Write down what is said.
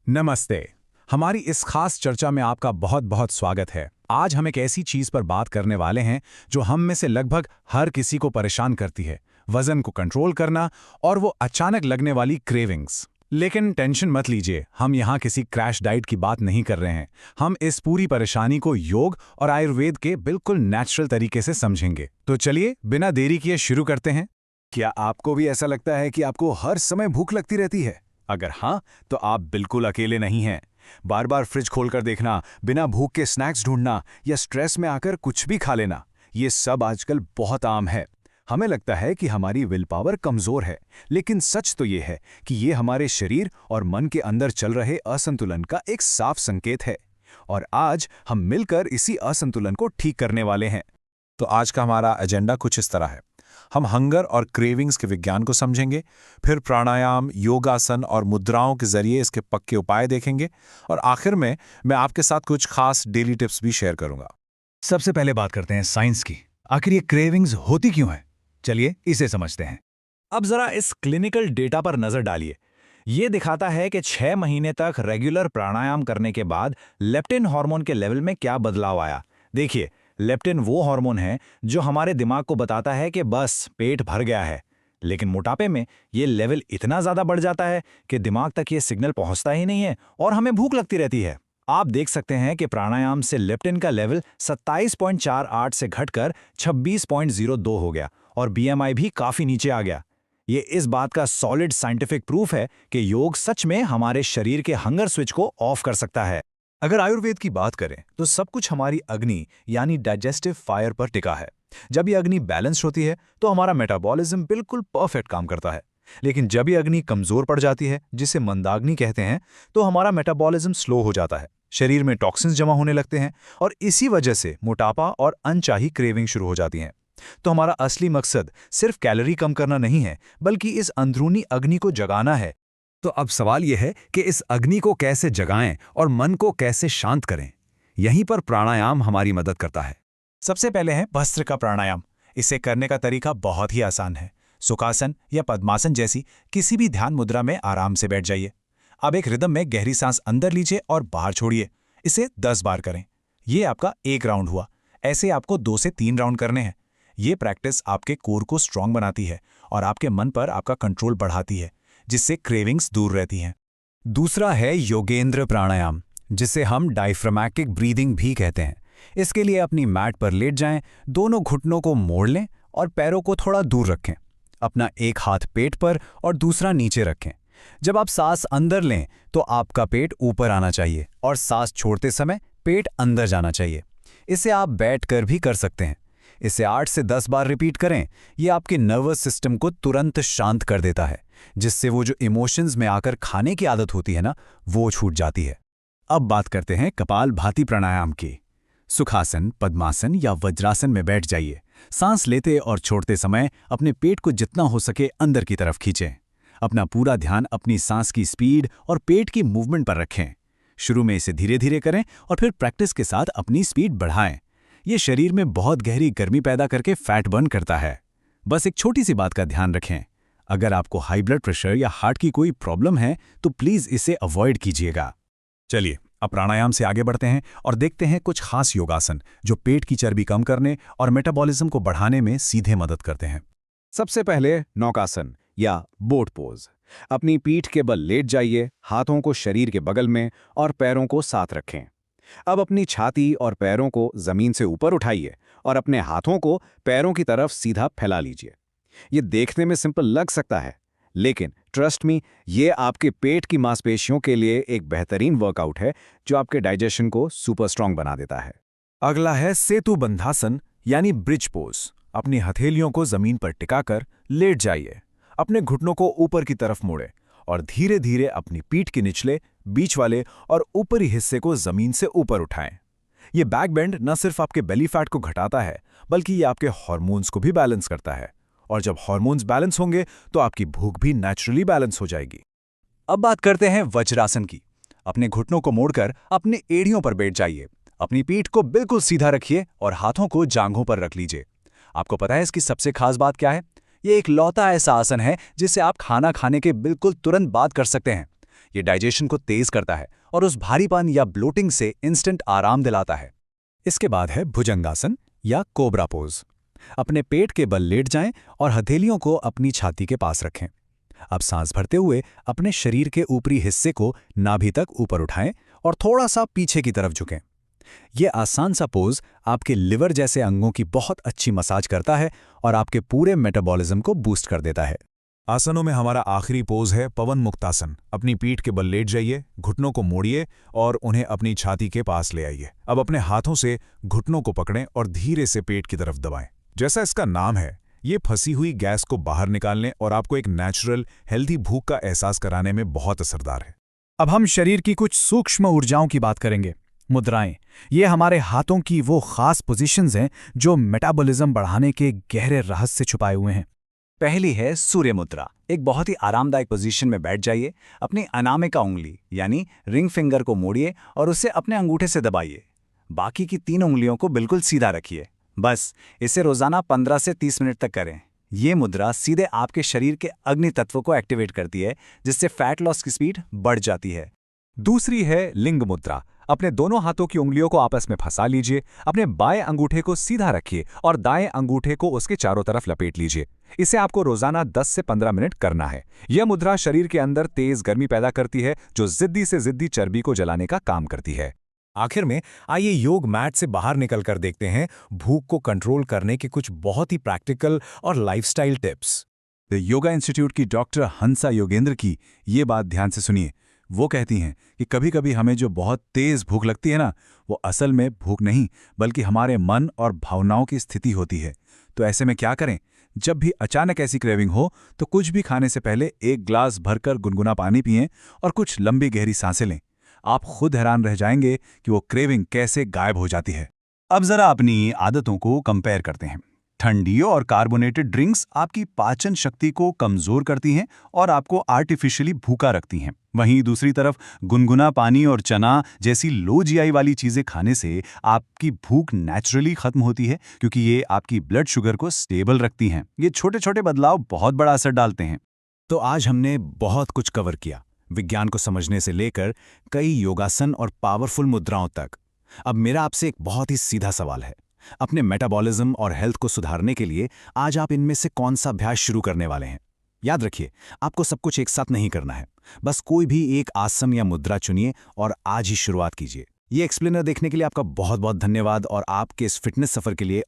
नमस्ते। हमारी इस खास चर्चा में आपका बहुत बहुत स्वागत है। आज हम एक ऐसी चीज पर बात करने वाले हैं जो हम में से लगभग हर किसी को परेशान करती है, वजन को कंट्रोल करना और वो अचानक लगने वाली क्रेविंग्स। लेकिन टेंशन मत लीजिए, हम यहाँ किसी क्रैश डाइट की बात नहीं कर रहे हैं। हम इस पूरी परेशानी को योग और आयुर्वेद के बिल्कुल नेचुरल तरीके से समझेंगे। तो चलिए बिना देरी किए शुरू करते हैं। क्या आपको भी ऐसा लगता है कि आपको हर समय भूख लगती रहती है? अगर हाँ, तो आप बिल्कुल अकेले नहीं हैं। बार बार फ्रिज खोलकर देखना, बिना भूख के स्नैक्स ढूंढना या स्ट्रेस में आकर कुछ भी खा लेना, ये सब आजकल बहुत आम है। हमें लगता है कि हमारी विल पावर कमजोर है, लेकिन सच तो ये है कि ये हमारे शरीर और मन के अंदर चल रहे असंतुलन का एक साफ संकेत है। और आज हम मिलकर इसी असंतुलन को ठीक करने वाले हैं। तो आज का हमारा एजेंडा कुछ इस तरह है। हम हंगर और क्रेविंग्स के विज्ञान को समझेंगे, फिर प्राणायाम, योगासन और मुद्राओं के जरिए इसके पक्के उपाय देखेंगे, और आखिर में मैं आपके साथ कुछ खास डेली टिप्स भी शेयर करूंगा। सबसे पहले बात करते हैं साइंस की। आखिर ये क्रेविंग्स होती क्यों है? चलिए इसे समझते हैं। अब जरा इस क्लिनिकल डेटा पर नजर डालिए। ये दिखाता है कि 6 महीने तक रेगुलर प्राणायाम करने के बाद लेप्टिन हार्मोन के लेवल में क्या बदलाव आया। देखिए, लेप्टिन वो हार्मोन है जो हमारे दिमाग को बताता है कि बस पेट भर गया है। लेकिन मोटापे में ये लेवल इतना ज्यादा बढ़ जाता है कि दिमाग तक ये सिग्नल पहुंचता ही नहीं है और हमें भूख लगती रहती है। आप देख सकते हैं कि प्राणायाम से लेप्टिन का लेवल 27.48 से घटकर 26.02 हो गया और बीएमआई भी काफी नीचे आ गया। ये इस बात का सॉलिड साइंटिफिक प्रूफ है कि योग सच में हमारे शरीर के हंगर स्विच को ऑफ कर सकता है। अगर आयुर्वेद की बात करें तो सब कुछ हमारी अग्नि यानी डाइजेस्टिव फायर पर टिका है। जब ये अग्नि बैलेंस होती है तो हमारा मेटाबॉलिज्म बिल्कुल परफेक्ट काम करता है। लेकिन जब ये अग्नि कमजोर पड़ जाती है, जिसे मंदाग्नि कहते हैं, तो हमारा मेटाबॉलिज्म स्लो हो जाता है, शरीर में टॉक्सिन्स जमा होने लगते हैं और इसी वजह से मोटापा और अनचाही क्रेविंग शुरू हो जाती हैं। तो हमारा असली मकसद सिर्फ कैलोरी कम करना नहीं है, बल्कि इस अंदरूनी अग्नि को जगाना है। तो अब सवाल यह है कि इस अग्नि को कैसे जगाएं और मन को कैसे शांत करें। यहीं पर प्राणायाम हमारी मदद करता है। सबसे पहले है भस्त्र का प्राणायाम। इसे करने का तरीका बहुत ही आसान है। सुखासन या पद्मासन जैसी किसी भी ध्यान मुद्रा में आराम से बैठ जाइए। अब एक रिदम में गहरी सांस अंदर लीजिए और बाहर छोड़िए। इसे 10 बार करें। ये आपका एक राउंड हुआ। ऐसे आपको 2 से 3 राउंड करने हैं। ये प्रैक्टिस आपके कोर को स्ट्रांग बनाती है और आपके मन पर आपका कंट्रोल बढ़ाती है, जिससे क्रेविंग्स दूर रहती हैं। दूसरा है योगेंद्र प्राणायाम, जिसे हम डायफ्रामैटिक ब्रीदिंग भी कहते हैं। इसके लिए अपनी मैट पर लेट जाएं, दोनों घुटनों को मोड़ लें और पैरों को थोड़ा दूर रखें। अपना एक हाथ पेट पर और दूसरा नीचे रखें। जब आप सांस अंदर लें तो आपका पेट ऊपर आना चाहिए और सांस छोड़ते समय पेट अंदर जाना चाहिए। इसे आप बैठकर भी कर सकते हैं। इसे 8 से 10 बार रिपीट करें। यह आपके नर्वस सिस्टम को तुरंत शांत कर देता है, जिससे वो जो इमोशंस में आकर खाने की आदत होती है ना, वो छूट जाती है। अब बात करते हैं कपालभाति प्राणायाम की। सुखासन, पद्मासन या वज्रासन में बैठ जाइए। सांस लेते और छोड़ते समय अपने पेट को जितना हो सके अंदर की तरफ खींचें। अपना पूरा ध्यान अपनी सांस की स्पीड और पेट की मूवमेंट पर रखें। शुरू में इसे धीरे धीरे करें और फिर प्रैक्टिस के साथ अपनी स्पीड बढ़ाएं। ये शरीर में बहुत गहरी गर्मी पैदा करके फैट बर्न करता है। बस एक छोटी सी बात का ध्यान रखें, अगर आपको हाई ब्लड प्रेशर या हार्ट की कोई प्रॉब्लम है तो प्लीज इसे अवॉइड कीजिएगा। चलिए अब प्राणायाम से आगे बढ़ते हैं और देखते हैं कुछ खास योगासन जो पेट की चर्बी कम करने और मेटाबॉलिज्म को बढ़ाने में सीधे मदद करते हैं। सबसे पहले नौकासन या बोट पोज। अपनी पीठ के बल लेट जाइए, हाथों को शरीर के बगल में और पैरों को साथ रखें। अब अपनी छाती और पैरों को जमीन से ऊपर उठाइए और अपने हाथों को पैरों की तरफ सीधा फैला लीजिए। ये देखने में सिंपल लग सकता है, लेकिन ट्रस्ट मी, ये आपके पेट की मांसपेशियों के लिए एक बेहतरीन वर्कआउट है जो आपके डाइजेशन को सुपर स्ट्रांग बना देता है। अगला है सेतु बंधासन यानी ब्रिज पोज। अपनी हथेलियों को जमीन पर टिकाकर लेट जाइए। अपने घुटनों को ऊपर की तरफ मोड़ें और धीरे धीरे अपनी पीठ के निचले, बीच वाले और ऊपरी हिस्से को जमीन से ऊपर उठाएं। ये बैक बेंड न सिर्फ आपके बेली फैट को घटाता है, बल्कि ये आपके हार्मोन्स को भी बैलेंस करता है। और जब हार्मोन्स बैलेंस होंगे तो आपकी भूख भी नेचुरली बैलेंस हो जाएगी। अब बात करते हैं वज्रासन की। अपने घुटनों को मोड़कर अपने एड़ियों पर बैठ जाइए। अपनी पीठ को बिल्कुल सीधा रखिए और हाथों को जांघों पर रख लीजिए। आपको पता है इसकी सबसे खास बात क्या है? ये एक लौता ऐसा आसन है जिसे आप खाना खाने के बिल्कुल तुरंत बाद कर सकते हैं। ये डाइजेशन को तेज करता है और उस भारीपन या ब्लोटिंग से इंस्टेंट आराम दिलाता है। इसके बाद है भुजंगासन या कोबरा पोज। अपने पेट के बल लेट जाएं और हथेलियों को अपनी छाती के पास रखें। अब सांस भरते हुए अपने शरीर के ऊपरी हिस्से को नाभि तक ऊपर उठाएं और थोड़ा सा पीछे की तरफ झुकें। ये आसान सा पोज आपके लिवर जैसे अंगों की बहुत अच्छी मसाज करता है और आपके पूरे मेटाबॉलिज्म को बूस्ट कर देता है। आसनों में हमारा आखिरी पोज है पवन मुक्तासन। अपनी पीठ के बल लेट जाइए, घुटनों को मोड़िए और उन्हें अपनी छाती के पास ले आइए। अब अपने हाथों से घुटनों को पकड़ें और धीरे से पेट की तरफ दबाएं। जैसा इसका नाम है, ये फंसी हुई गैस को बाहर निकालने और आपको एक नेचुरल हेल्दी भूख का एहसास कराने में बहुत असरदार है। अब हम शरीर की कुछ सूक्ष्म ऊर्जाओं की बात करेंगे। मुद्राएं, ये हमारे हाथों की वो खास पोजीशंस हैं जो मेटाबॉलिज्म बढ़ाने के गहरे रहस्य छुपाए हुए हैं। पहली है सूर्य मुद्रा। एक बहुत ही आरामदायक पोजीशन में बैठ जाइए। अपनी अनामिका उंगली यानी रिंग फिंगर को मोड़िए और उसे अपने अंगूठे से दबाइए। बाकी की 3 उंगलियों को बिल्कुल सीधा रखिए। बस इसे रोजाना 15 से 30 मिनट तक करें। ये मुद्रा सीधे आपके शरीर के अग्नि तत्व को एक्टिवेट करती है, जिससे फैट लॉस की स्पीड बढ़ जाती है। दूसरी है लिंग मुद्रा। अपने दोनों हाथों की उंगलियों को आपस में फंसा लीजिए। अपने बाएं अंगूठे को सीधा रखिए और दाएं अंगूठे को उसके चारों तरफ लपेट लीजिए। इसे आपको रोजाना 10 से 15 मिनट करना है। यह मुद्रा शरीर के अंदर तेज गर्मी पैदा करती है, जो जिद्दी से जिद्दी चर्बी को जलाने का काम करती है। आखिर में आइए योग मैट से बाहर निकलकर देखते हैं भूख को कंट्रोल करने के कुछ बहुत ही प्रैक्टिकल और lifestyle tips. The yoga institute की डॉक्टर हंसा योगेंद्र की ये बात ध्यान से सुनिए। वो कहती हैं कि कभी-कभी हमें जो बहुत तेज भूख लगती है ना, वो असल में भूख नहीं बल्कि हमारे मन और भावनाओं की स्थिति होती है। तो ऐसे में क्या करें? जब भी अचानक ऐसी क्रेविंग हो तो कुछ भी खाने से पहले 1 ग्लास भरकर गुनगुना पानी पिएं और कुछ लंबी गहरी सांसें लें। आप खुद हैरान रह जाएंगे कि वो क्रेविंग कैसे गायब हो जाती है। अब जरा अपनी आदतों को कंपेयर करते हैं। ठंडी और कार्बोनेटेड ड्रिंक्स आपकी पाचन शक्ति को कमजोर करती हैं और आपको आर्टिफिशियली भूखा रखती हैं। वहीं दूसरी तरफ गुनगुना पानी और चना जैसी लो जीआई वाली चीजें खाने से आपकी भूख नेचुरली खत्म होती है, क्योंकि ये आपकी ब्लड शुगर को स्टेबल रखती हैं। ये छोटे छोटे बदलाव बहुत बड़ा असर डालते हैं। तो आज हमने बहुत कुछ कवर किया, विज्ञान को समझने से लेकर कई योगासन और पावरफुल मुद्राओं तक। अब मेरा आपसे एक बहुत ही सीधा सवाल है। अपने मेटाबॉलिज्म और हेल्थ को सुधारने के लिए आज आप इनमें से कौन सा अभ्यास शुरू करने वाले हैं? याद रखिए, आपको सब कुछ एक साथ नहीं करना है। बस कोई भी एक आसन या मुद्रा चुनिए और आज ही शुरुआत कीजिए। ये एक्सप्लेनर देखने के लिए आपका बहुत बहुत धन्यवाद और आपके इस फिटनेस सफर के लिए